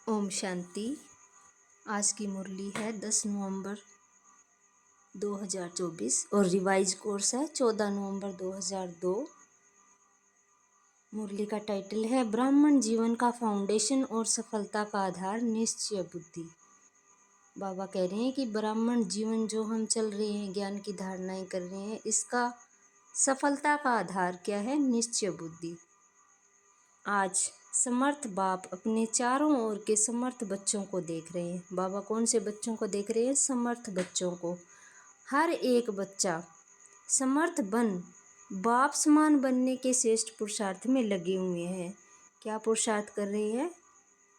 ओम शांति। आज की मुरली है 10 नवंबर 2024 और रिवाइज कोर्स है 14 नवंबर 2002। मुरली का टाइटल है ब्राह्मण जीवन का फाउंडेशन और सफलता का आधार निश्चय बुद्धि। बाबा कह रहे हैं कि ब्राह्मण जीवन जो हम चल रहे हैं, ज्ञान की धारणाएं कर रहे हैं, इसका सफलता का आधार क्या है? निश्चय बुद्धि। आज समर्थ बाप अपने चारों ओर के समर्थ बच्चों को देख रहे हैं। बाबा कौन से बच्चों को देख रहे हैं? समर्थ बच्चों को। हर एक बच्चा समर्थ बन बाप समान बनने के श्रेष्ठ पुरुषार्थ में लगे हुए हैं। क्या पुरुषार्थ कर रहे हैं?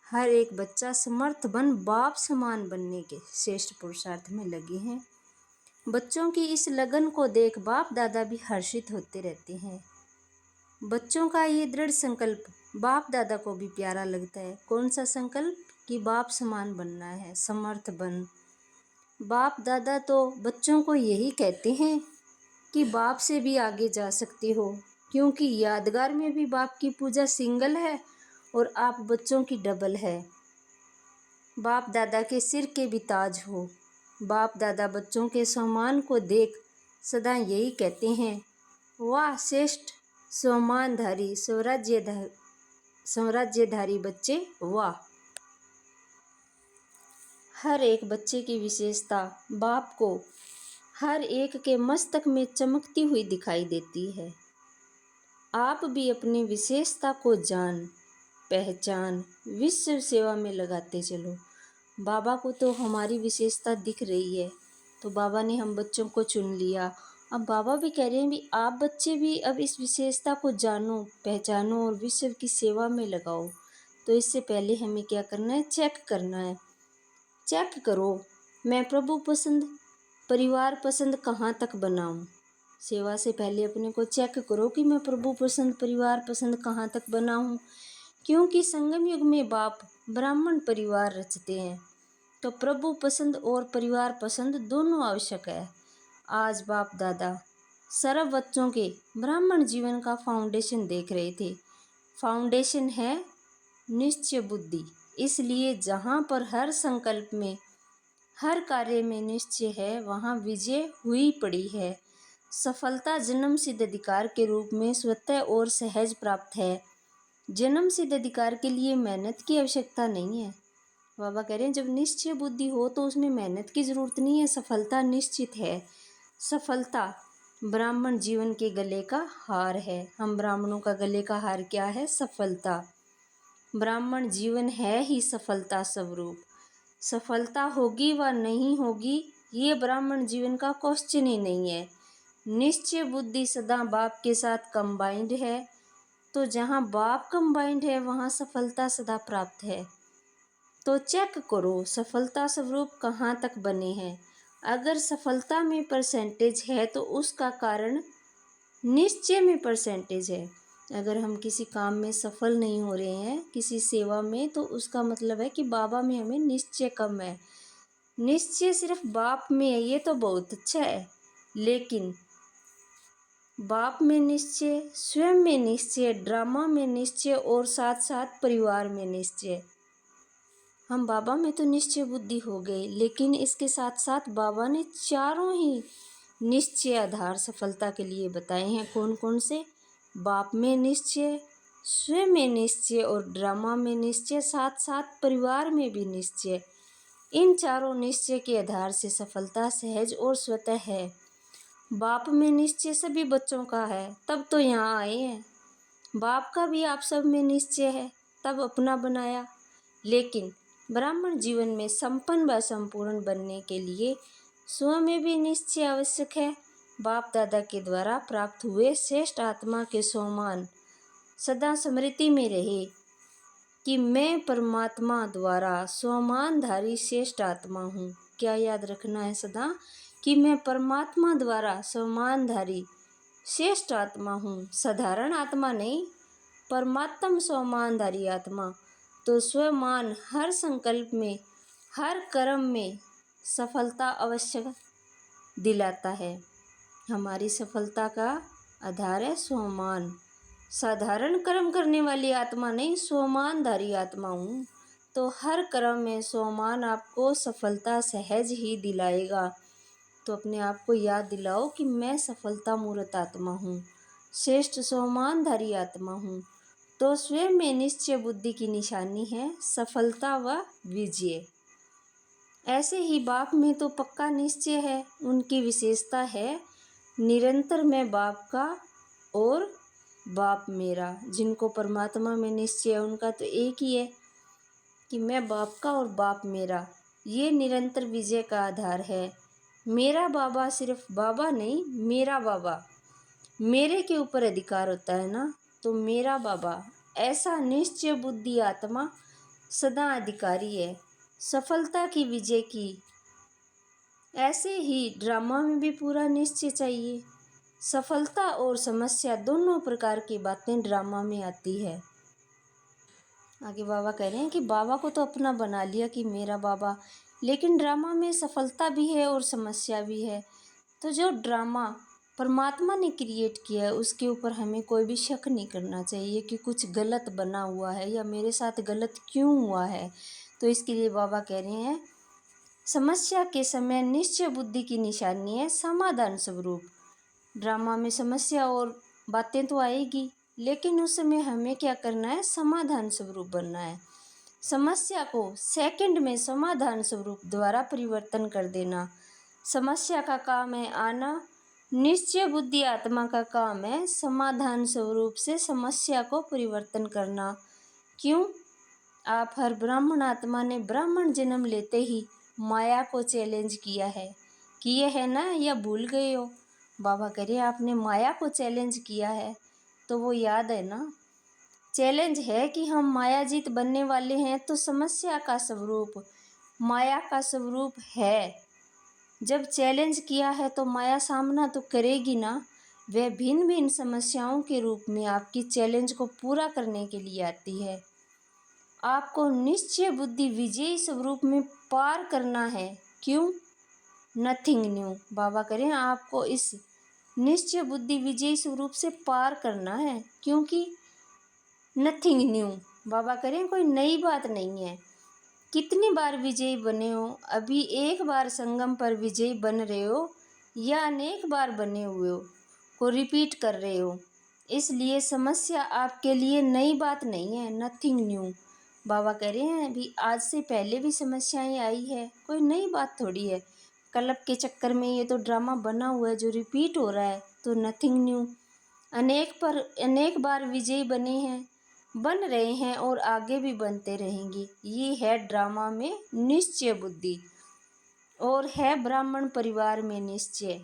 हर एक बच्चा समर्थ बन बाप समान बनने के श्रेष्ठ पुरुषार्थ में लगे हैं। बच्चों की इस लगन को देख बाप दादा भी हर्षित होते रहते हैं। बच्चों का ये दृढ़ संकल्प बाप दादा को भी प्यारा लगता है। कौन सा संकल्प? कि बाप समान बनना है, समर्थ बन। बाप दादा तो बच्चों को यही कहते हैं कि बाप से भी आगे जा सकते हो, क्योंकि यादगार में भी बाप की पूजा सिंगल है और आप बच्चों की डबल है। बाप दादा के सिर के भी ताज हो। बाप दादा बच्चों के सम्मान को देख सदा यही कहते हैं, वाह श्रेष्ठ सम्मानधारी स्वराज्यधारी बच्चे, वाह। हर एक बच्चे की विशेषता बाप को हर एक के मस्तक में चमकती हुई दिखाई देती है। आप भी अपनी विशेषता को जान पहचान विश्व सेवा में लगाते चलो। बाबा को तो हमारी विशेषता दिख रही है, तो बाबा ने हम बच्चों को चुन लिया। अब बाबा भी कह रहे हैं भी आप बच्चे भी अब इस विशेषता को जानो, पहचानो और विश्व की सेवा में लगाओ। तो इससे पहले हमें क्या करना है? चेक करना है। चेक करो, मैं प्रभु पसंद परिवार पसंद कहाँ तक बनाऊं। सेवा से पहले अपने को चेक करो कि मैं प्रभु पसंद परिवार पसंद कहाँ तक बनाऊं, क्योंकि संगम युग में बाप ब्राह्मण परिवार रचते हैं, तो प्रभु पसंद और परिवार पसंद दोनों आवश्यक है। आज बाप दादा सर्व बच्चों के ब्राह्मण जीवन का फाउंडेशन देख रहे थे। फाउंडेशन है निश्चय बुद्धि। इसलिए जहाँ पर हर संकल्प में हर कार्य में निश्चय है, वहाँ विजय हुई पड़ी है। सफलता जन्म सिद्ध अधिकार के रूप में स्वतः और सहज प्राप्त है। जन्म सिद्ध अधिकार के लिए मेहनत की आवश्यकता नहीं है। बाबा कह रहे हैं जब निश्चय बुद्धि हो तो उसमें मेहनत की जरूरत नहीं है, सफलता निश्चित है। सफलता ब्राह्मण जीवन के गले का हार है। हम ब्राह्मणों का गले का हार क्या है? सफलता। ब्राह्मण जीवन है ही सफलता स्वरूप। सफलता होगी व नहीं होगी ये ब्राह्मण जीवन का क्वेश्चन ही नहीं है। निश्चय बुद्धि सदा बाप के साथ कंबाइंड है, तो जहाँ बाप कंबाइंड है वहाँ सफलता सदा प्राप्त है। तो चेक करो सफलता स्वरूप कहाँ तक बने हैं। अगर सफलता में परसेंटेज है तो उसका कारण निश्चय में परसेंटेज है। अगर हम किसी काम में सफल नहीं हो रहे हैं, किसी सेवा में, तो उसका मतलब है कि बाबा में हमें निश्चय कम है। निश्चय सिर्फ बाप में है ये तो बहुत अच्छा है, लेकिन बाप में निश्चय, स्वयं में निश्चय, ड्रामा में निश्चय और साथ साथ परिवार में निश्चय। हम बाबा में तो निश्चय बुद्धि हो गए, लेकिन इसके साथ साथ बाबा ने चारों ही निश्चय आधार सफलता के लिए बताए हैं। कौन कौन से? बाप में निश्चय, स्वयं में निश्चय और ड्रामा में निश्चय, साथ साथ परिवार में भी निश्चय। इन चारों निश्चय के आधार से सफलता सहज और स्वतः है। बाप में निश्चय सभी बच्चों का है, तब तो यहाँ आए हैं। बाप का भी आप सब में निश्चय है, तब अपना बनाया। लेकिन ब्राह्मण जीवन में संपन्न व संपूर्ण बनने के लिए स्वयं में भी निश्चय आवश्यक है। बाप दादा के द्वारा प्राप्त हुए श्रेष्ठ आत्मा के समान सदा स्मृति में रहे कि मैं परमात्मा द्वारा स्वमानधारी श्रेष्ठ आत्मा हूँ। क्या याद रखना है सदा? कि मैं परमात्मा द्वारा स्वमानधारी श्रेष्ठ आत्मा हूँ। साधारण आत्मा नहीं, परमात्म स्वमानधारी आत्मा। तो स्वमान हर संकल्प में हर कर्म में सफलता अवश्य दिलाता है। हमारी सफलता का आधार है स्वमान। साधारण कर्म करने वाली आत्मा नहीं, स्वमानधारी आत्मा हूँ। तो हर कर्म में सोमान आपको सफलता सहज ही दिलाएगा। तो अपने आप को याद दिलाओ कि मैं सफलता मूर्त आत्मा हूँ, श्रेष्ठ सोमानधारी आत्मा हूँ। तो स्वयं में निश्चय बुद्धि की निशानी है सफलता व विजय। ऐसे ही बाप में तो पक्का निश्चय है, उनकी विशेषता है निरंतर मैं बाप का और बाप मेरा। जिनको परमात्मा में निश्चय है उनका तो एक ही है कि मैं बाप का और बाप मेरा। ये निरंतर विजय का आधार है। मेरा बाबा सिर्फ बाबा नहीं, मेरा बाबा, मेरे के ऊपर अधिकार होता है ना, तो मेरा बाबा ऐसा निश्चय बुद्धि आत्मा सदा अधिकारी है सफलता की, विजय की। ऐसे ही ड्रामा में भी पूरा निश्चय चाहिए। सफलता और समस्या दोनों प्रकार की बातें ड्रामा में आती है। आगे बाबा कह रहे हैं कि बाबा को तो अपना बना लिया कि मेरा बाबा, लेकिन ड्रामा में सफलता भी है और समस्या भी है। तो जो ड्रामा परमात्मा ने क्रिएट किया है उसके ऊपर हमें कोई भी शक नहीं करना चाहिए कि कुछ गलत बना हुआ है या मेरे साथ गलत क्यों हुआ है। तो इसके लिए बाबा कह रहे हैं समस्या के समय निश्चय बुद्धि की निशानी है समाधान स्वरूप। ड्रामा में समस्या और बातें तो आएगी, लेकिन उस समय हमें क्या करना है, समाधान स्वरूप बनना है। समस्या को सेकंड में समाधान स्वरूप द्वारा परिवर्तन कर देना। समस्या का काम है आना, निश्चय बुद्धि आत्मा का काम है समाधान स्वरूप से समस्या को परिवर्तन करना। क्यों? आप हर ब्राह्मण आत्मा ने ब्राह्मण जन्म लेते ही माया को चैलेंज किया है, किए है ना, या भूल गए हो? बाबा कह रहे आपने माया को चैलेंज किया है, तो वो याद है ना। चैलेंज है कि हम मायाजीत बनने वाले हैं, तो समस्या का स्वरूप माया का स्वरूप है। जब चैलेंज किया है तो माया सामना तो करेगी ना। वह भिन्न भिन्न समस्याओं के रूप में आपकी चैलेंज को पूरा करने के लिए आती है। आपको निश्चय बुद्धि विजयी स्वरूप में पार करना है। क्यों? Nothing new. बाबा करें आपको इस निश्चय बुद्धि विजयी स्वरूप से पार करना है, क्योंकि नथिंग न्यू। बाबा करें कोई नई बात नहीं है। कितनी बार विजयी बने हो, अभी एक बार संगम पर विजयी बन रहे हो या अनेक बार बने हुए हो, को रिपीट कर रहे हो। इसलिए समस्या आपके लिए नई बात नहीं है, नथिंग न्यू। बाबा कह रहे हैं अभी आज से पहले भी समस्याएं आई है, कोई नई बात थोड़ी है। कल्प के चक्कर में ये तो ड्रामा बना हुआ है जो रिपीट हो रहा है, तो नथिंग न्यू। अनेक बार विजयी बने हैं, बन रहे हैं और आगे भी बनते रहेंगे। ये है ड्रामा में निश्चय बुद्धि और है ब्राह्मण परिवार में निश्चय।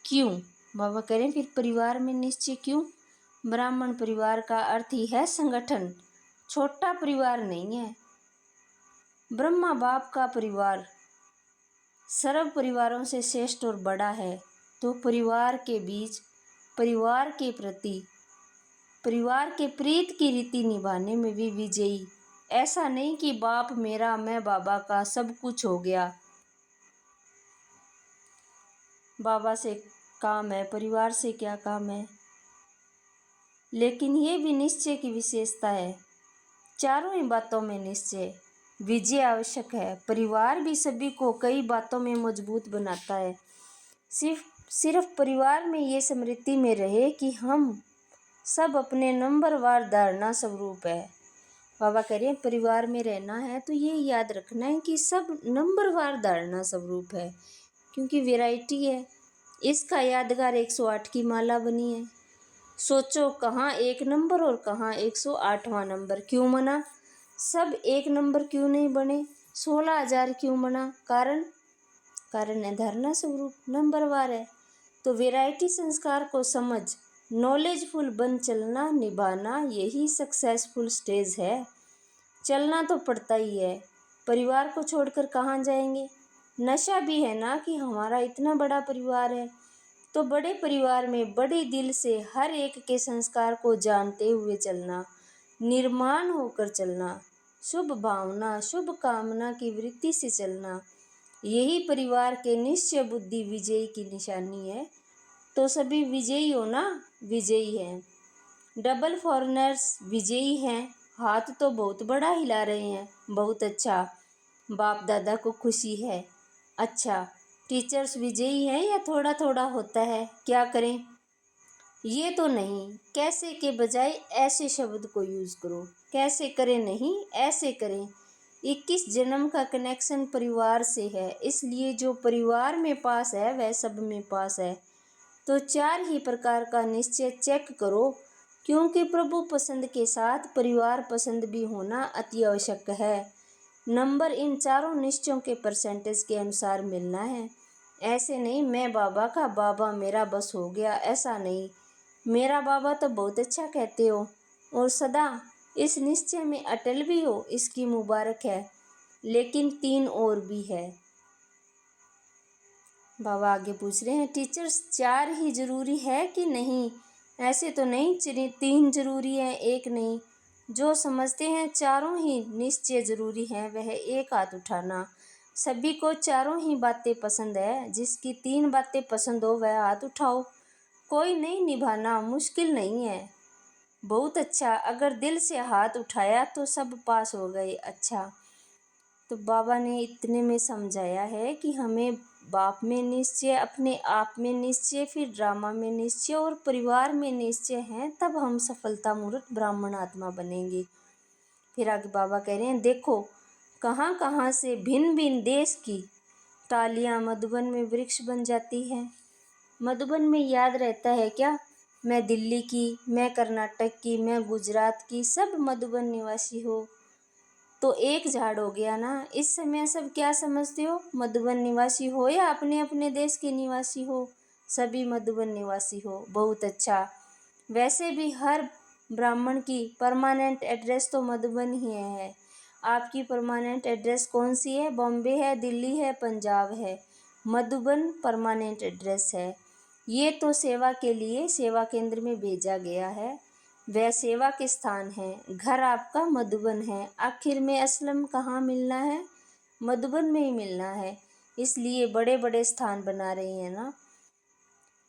क्यों? बाबा कह रहे हैं फिर परिवार में निश्चय क्यों? ब्राह्मण परिवार का अर्थ ही है संगठन, छोटा परिवार नहीं है। ब्रह्मा बाप का परिवार सर्व परिवारों से श्रेष्ठ और बड़ा है। तो परिवार के बीच, परिवार के प्रति, परिवार के प्रीत की रीति निभाने में भी विजयी। ऐसा नहीं कि बाप मेरा मैं बाबा का, सब कुछ हो गया, बाबा से काम है, परिवार से क्या काम है। लेकिन ये भी निश्चय की विशेषता है। चारों ही बातों में निश्चय विजय आवश्यक है। परिवार भी सभी को कई बातों में मजबूत बनाता है। सिर्फ परिवार में ये स्मृति में रहे कि हम सब अपने नंबरवार धारणा स्वरूप है। बाबा कह रहे हैं परिवार में रहना है तो ये याद रखना है कि सब नंबरवार धारणा स्वरूप है, क्योंकि वैरायटी है। इसका यादगार 108 की माला बनी है। सोचो कहाँ एक नंबर और कहाँ 108वां नंबर क्यों बना? सब एक नंबर क्यों नहीं बने? 16,000 क्यों बना? कारण है धारणा स्वरूप नंबरवार है। तो वैरायटी संस्कार को समझ नॉलेजफुल बन चलना निभाना, यही सक्सेसफुल स्टेज है। चलना तो पड़ता ही है, परिवार को छोड़कर कहाँ जाएंगे। नशा भी है ना कि हमारा इतना बड़ा परिवार है, तो बड़े परिवार में बड़े दिल से हर एक के संस्कार को जानते हुए चलना, निर्माण होकर चलना, शुभ भावना शुभ कामना की वृत्ति से चलना, यही परिवार के निश्चय बुद्धि विजयी की निशानी है। तो सभी विजयी हो ना, विजयी हैं। डबल फॉरेनर्स विजयी हैं, हाथ तो बहुत बड़ा हिला रहे हैं। बहुत अच्छा, बाप दादा को खुशी है। अच्छा, टीचर्स विजयी है या थोड़ा थोड़ा होता है? क्या करें? ये तो नहीं, कैसे के बजाय ऐसे शब्द को यूज़ करो। कैसे करें नहीं, ऐसे करें। 21 जन्म का कनेक्शन परिवार से है, इसलिए जो परिवार में पास है वह सब में पास है। तो 4 ही प्रकार का निश्चय चेक करो, क्योंकि प्रभु पसंद के साथ परिवार पसंद भी होना अति आवश्यक है। नंबर इन चारों निश्चयों के परसेंटेज के अनुसार मिलना है। ऐसे नहीं मैं बाबा का बाबा मेरा बस हो गया, ऐसा नहीं। मेरा बाबा तो बहुत अच्छा कहते हो और सदा इस निश्चय में अटल भी हो, इसकी मुबारक है। लेकिन 3 और भी है। बाबा आगे पूछ रहे हैं, टीचर्स 4 ही जरूरी है कि नहीं? ऐसे तो नहीं, 3 जरूरी है, एक नहीं। जो समझते हैं चारों ही निश्चय जरूरी हैं वह एक हाथ उठाना। सभी को चारों ही बातें पसंद है। जिसकी 3 बातें पसंद हो वह हाथ उठाओ। कोई नहीं निभाना मुश्किल नहीं है। बहुत अच्छा, अगर दिल से हाथ उठाया तो सब पास हो गए। अच्छा, तो बाबा ने इतने में समझाया है कि हमें बाप में निश्चय, अपने आप में निश्चय, फिर ड्रामा में निश्चय और परिवार में निश्चय है, तब हम सफलता मूर्त ब्राह्मण आत्मा बनेंगे। फिर आगे बाबा कह रहे हैं, देखो कहाँ कहाँ से भिन्न भिन्न देश की टालियाँ मधुबन में वृक्ष बन जाती है। मधुबन में याद रहता है क्या? मैं दिल्ली की, मैं कर्नाटक की, मैं गुजरात की, सब मधुबन निवासी हो तो एक झाड़ हो गया ना। इस समय सब क्या समझते हो? मधुबन निवासी हो या अपने अपने देश के निवासी हो? सभी मधुबन निवासी हो। बहुत अच्छा। वैसे भी हर ब्राह्मण की परमानेंट एड्रेस तो मधुबन ही है। आपकी परमानेंट एड्रेस कौन सी है? बॉम्बे है, दिल्ली है, पंजाब है। मधुबन परमानेंट एड्रेस है। ये तो सेवा के लिए सेवा केंद्र में भेजा गया है। वह सेवा के स्थान है। घर आपका मधुबन है। आखिर में असलम कहाँ मिलना है? मधुबन में ही मिलना है। इसलिए बड़े बड़े स्थान बना रही हैं ना।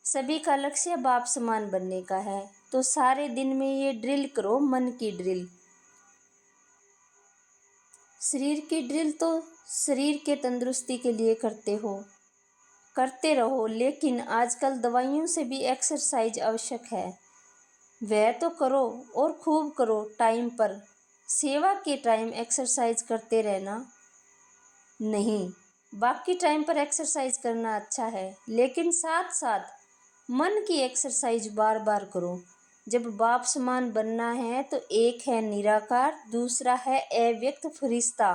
सभी का लक्ष्य बाप समान बनने का है। तो सारे दिन में ये ड्रिल करो, मन की ड्रिल। शरीर की ड्रिल तो शरीर के तंदुरुस्ती के लिए करते हो, करते रहो, लेकिन आजकल दवाइयों से भी एक्सरसाइज आवश्यक है। वह तो करो और खूब करो टाइम पर। सेवा के टाइम एक्सरसाइज करते रहना नहीं, बाकी टाइम पर एक्सरसाइज करना अच्छा है, लेकिन साथ साथ मन की एक्सरसाइज बार बार करो। जब बाप समान बनना है तो एक है निराकार, दूसरा है अव्यक्त फरिश्ता।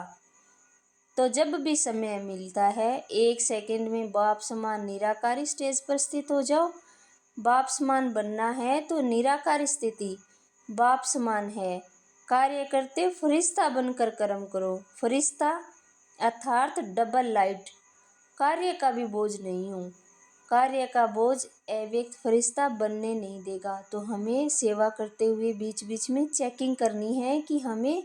तो जब भी समय मिलता है 1 सेकंड में बाप समान निराकारी स्टेज पर स्थित हो जाओ। बाप समान बनना है तो निराकार स्थिति बाप समान है। कार्य करते फरिश्ता बनकर कर्म करो। फरिश्ता अर्थात डबल लाइट। कार्य का भी बोझ नहीं हूँ। कार्य का बोझ अव्यक्त फरिश्ता बनने नहीं देगा। तो हमें सेवा करते हुए बीच बीच में चेकिंग करनी है कि हमें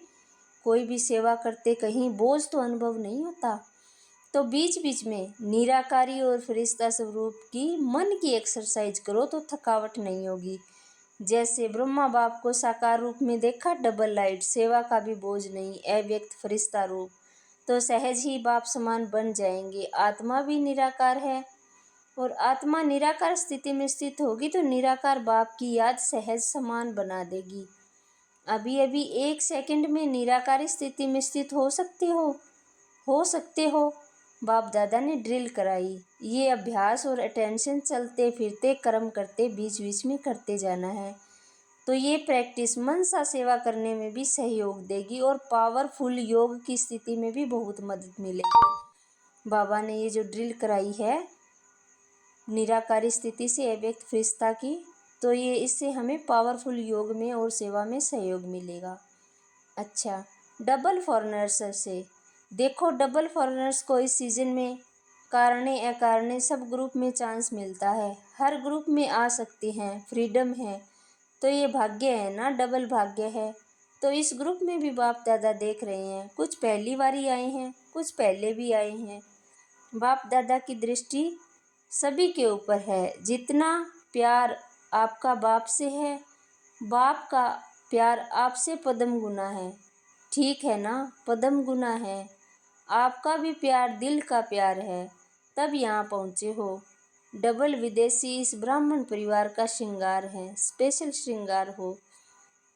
कोई भी सेवा करते कहीं बोझ तो अनुभव नहीं होता। तो बीच बीच में निराकारी और फरिश्ता स्वरूप की मन की एक्सरसाइज करो तो थकावट नहीं होगी। जैसे ब्रह्मा बाप को साकार रूप में देखा, डबल लाइट, सेवा का भी बोझ नहीं, अव्यक्त फरिश्ता रूप, तो सहज ही बाप समान बन जाएंगे। आत्मा भी निराकार है और आत्मा निराकार स्थिति में स्थित होगी तो निराकार बाप की याद सहज समान बना देगी। अभी अभी 1 सेकंड में निराकारी स्थिति में स्थित हो सकते हो। बाप दादा ने ड्रिल कराई। ये अभ्यास और अटेंशन चलते फिरते कर्म करते बीच बीच में करते जाना है। तो ये प्रैक्टिस मन सा सेवा करने में भी सहयोग देगी और पावरफुल योग की स्थिति में भी बहुत मदद मिलेगी। बाबा ने ये जो ड्रिल कराई है निराकारी स्थिति से अव्यक्त फरिश्ता की, तो ये इससे हमें पावरफुल योग में और सेवा में सहयोग मिलेगा। अच्छा, डबल फॉरेनर्स से देखो, डबल फॉरेनर्स को इस सीजन में कारणे अकारणे सब ग्रुप में चांस मिलता है। हर ग्रुप में आ सकते हैं, फ्रीडम है। तो ये भाग्य है ना, डबल भाग्य है। तो इस ग्रुप में भी बाप दादा देख रहे हैं। कुछ पहली बारी आए हैं, कुछ पहले भी आए हैं। बाप दादा की दृष्टि सभी के ऊपर है। जितना प्यार आपका बाप से है, बाप का प्यार आपसे पद्म गुना है। ठीक है ना, पद्म गुना है। आपका भी प्यार दिल का प्यार है, तब यहाँ पहुँचे हो। डबल विदेशी इस ब्राह्मण परिवार का श्रृंगार है, स्पेशल श्रृंगार हो।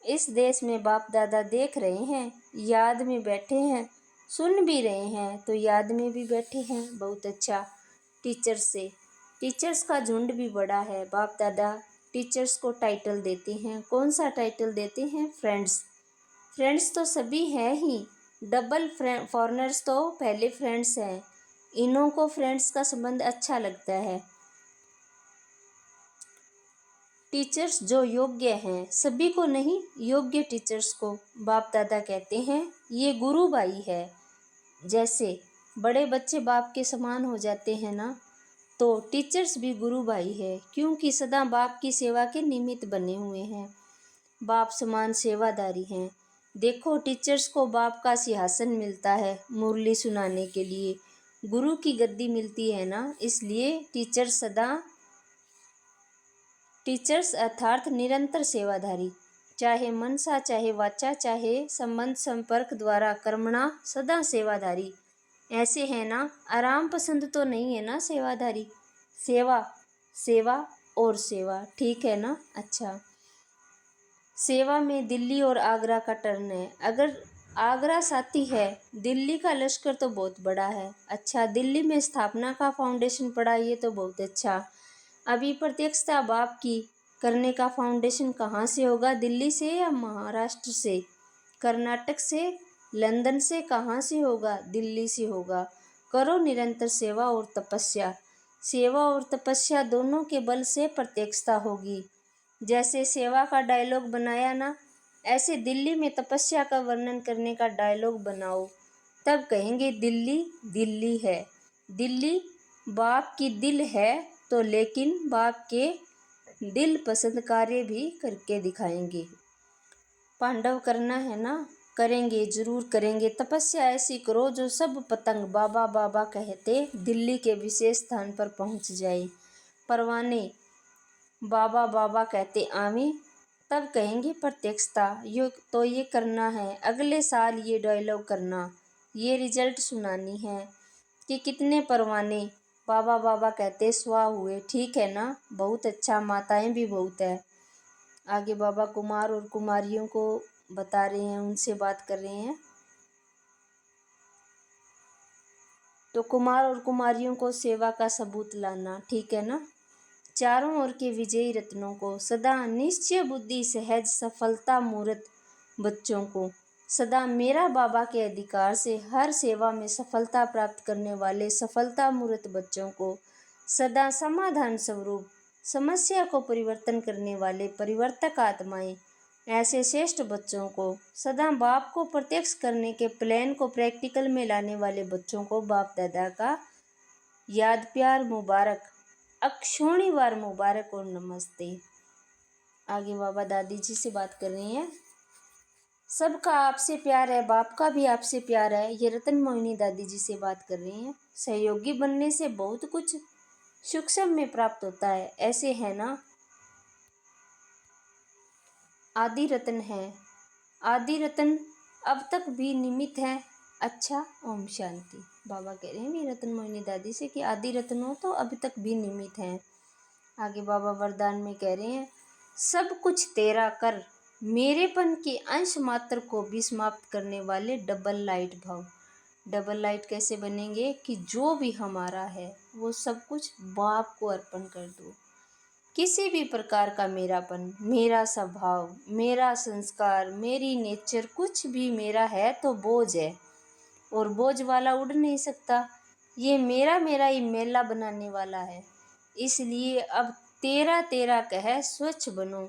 इस देश में बाप दादा देख रहे हैं, याद में बैठे हैं, सुन भी रहे हैं तो याद में भी बैठे हैं। बहुत अच्छा। टीचर्स से, टीचर्स का झुंड भी बड़ा है। बाप दादा टीचर्स को टाइटल देते हैं। कौन सा टाइटल देते हैं? फ्रेंड्स। फ्रेंड्स तो सभी हैं ही, डबल फॉरेनर्स तो पहले फ्रेंड्स हैं। इन्हों को फ्रेंड्स का संबंध अच्छा लगता है। टीचर्स जो योग्य हैं, सभी को नहीं, योग्य टीचर्स को बाप दादा कहते हैं। ये गुरु भाई है। जैसे बड़े बच्चे बाप के समान हो जाते हैं ना, तो टीचर्स भी गुरु भाई है, क्योंकि सदा बाप की सेवा के निमित्त बने हुए हैं। बाप समान सेवादारी हैं। देखो, टीचर्स को बाप का सिंहासन मिलता है मुरली सुनाने के लिए, गुरु की गद्दी मिलती है ना, इसलिए टीचर्स अर्थात निरंतर सेवाधारी, चाहे मनसा चाहे वाचा चाहे संबंध संपर्क द्वारा कर्मणा सदा सेवाधारी। ऐसे है ना, आराम पसंद तो नहीं है ना सेवाधारी। सेवा, सेवा और सेवा, ठीक है ना। अच्छा, सेवा में दिल्ली और आगरा का टर्न है। अगर आगरा साथी है, दिल्ली का लश्कर तो बहुत बड़ा है। अच्छा, दिल्ली में स्थापना का फाउंडेशन पड़ा, ये तो बहुत अच्छा। अभी प्रत्यक्षता बाप की करने का फाउंडेशन कहाँ से होगा? दिल्ली से या महाराष्ट्र से, कर्नाटक से, लंदन से? कहाँ से होगा? दिल्ली से होगा। करो निरंतर सेवा और तपस्या। सेवा और तपस्या दोनों के बल से प्रत्यक्षता होगी। जैसे सेवा का डायलॉग बनाया ना, ऐसे दिल्ली में तपस्या का वर्णन करने का डायलॉग बनाओ, तब कहेंगे दिल्ली दिल्ली है। दिल्ली बाप की दिल है तो, लेकिन बाप के दिल पसंद कार्य भी करके दिखाएंगे। पांडव करना है ना, करेंगे, जरूर करेंगे। तपस्या ऐसी करो जो सब पतंग बाबा बाबा कहते दिल्ली के विशेष स्थान पर पहुंच जाए। परवाने बाबा बाबा कहते आवे, तब कहेंगे प्रत्यक्षता। ये करना है, अगले साल ये डायलॉग करना, ये रिजल्ट सुनानी है कि कितने परवाने बाबा बाबा कहते स्वाह हुए। ठीक है ना, बहुत अच्छा। माताएं भी बहुत है। आगे बाबा कुमार और कुमारियों को बता रहे हैं, उनसे बात कर रहे हैं। तो कुमार और कुमारियों को सेवा का सबूत लाना, ठीक है ना। चारों ओर के विजयी रत्नों को सदा निश्चय बुद्धि सहज सफलता मूर्त बच्चों को सदा मेरा बाबा के अधिकार से हर सेवा में सफलता प्राप्त करने वाले सफलता मूर्त बच्चों को सदा समाधान स्वरूप समस्या को परिवर्तन करने वाले परिवर्तक आत्माएं, ऐसे श्रेष्ठ बच्चों को सदा बाप को प्रत्यक्ष करने के प्लान को प्रैक्टिकल में लाने वाले बच्चों को बाप दादा का याद प्यार मुबारक, अक्षोणीवार मुबारक और नमस्ते। आगे बाबा दादी जी से बात कर रहे हैं। सबका आपसे प्यार है, बाप का भी आपसे प्यार है। ये रतन मोहिनी दादी जी से बात कर रहे हैं। सहयोगी बनने से बहुत कुछ सूक्ष्म में प्राप्त होता है, ऐसे है ना। आदि रतन है, आदि रतन अब तक भी निमित्त है। अच्छा, ओम शांति। बाबा कह रहे हैं भी रतन मोहिनी दादी से कि आदि रतन हो तो अभी तक भी निमित्त हैं। आगे बाबा वरदान में कह रहे हैं, सब कुछ तेरा कर मेरेपन के अंश मात्र को भी समाप्त करने वाले डबल लाइट भाव। डबल लाइट कैसे बनेंगे कि जो भी हमारा है वो सब कुछ बाप को अर्पण कर दो। किसी भी प्रकार का मेरापन, मेरा स्वभाव, मेरा संस्कार, मेरी नेचर, कुछ भी मेरा है तो बोझ है, और बोझ वाला उड़ नहीं सकता। ये मेरा मेरा ही मेला बनाने वाला है। इसलिए अब तेरा तेरा कह स्वच्छ बनो।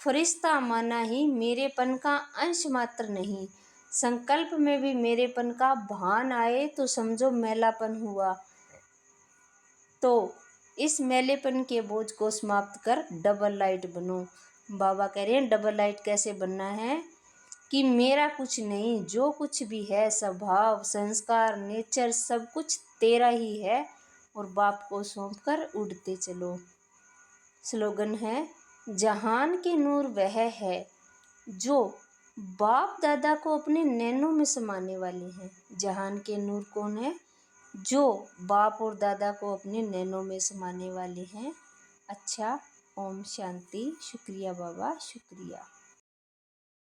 फरिश्ता माना ही मेरेपन का अंश मात्र नहीं। संकल्प में भी मेरेपन का भान आए तो समझो मैलापन हुआ। तो इस मैलेपन के बोझ को समाप्त कर डबल लाइट बनो। बाबा कह रहे हैं डबल लाइट कैसे बनना है कि मेरा कुछ नहीं, जो कुछ भी है स्वभाव, संस्कार, नेचर सब कुछ तेरा ही है, और बाप को सौंप कर उड़ते चलो। स्लोगन है, जहान के नूर वह है जो बाप दादा को अपने नैनों में समाने वाले हैं। जहान के नूर कौन है? जो बाप और दादा को अपने नैनों में समाने वाले हैं। अच्छा, ओम शांति। शुक्रिया बाबा, शुक्रिया।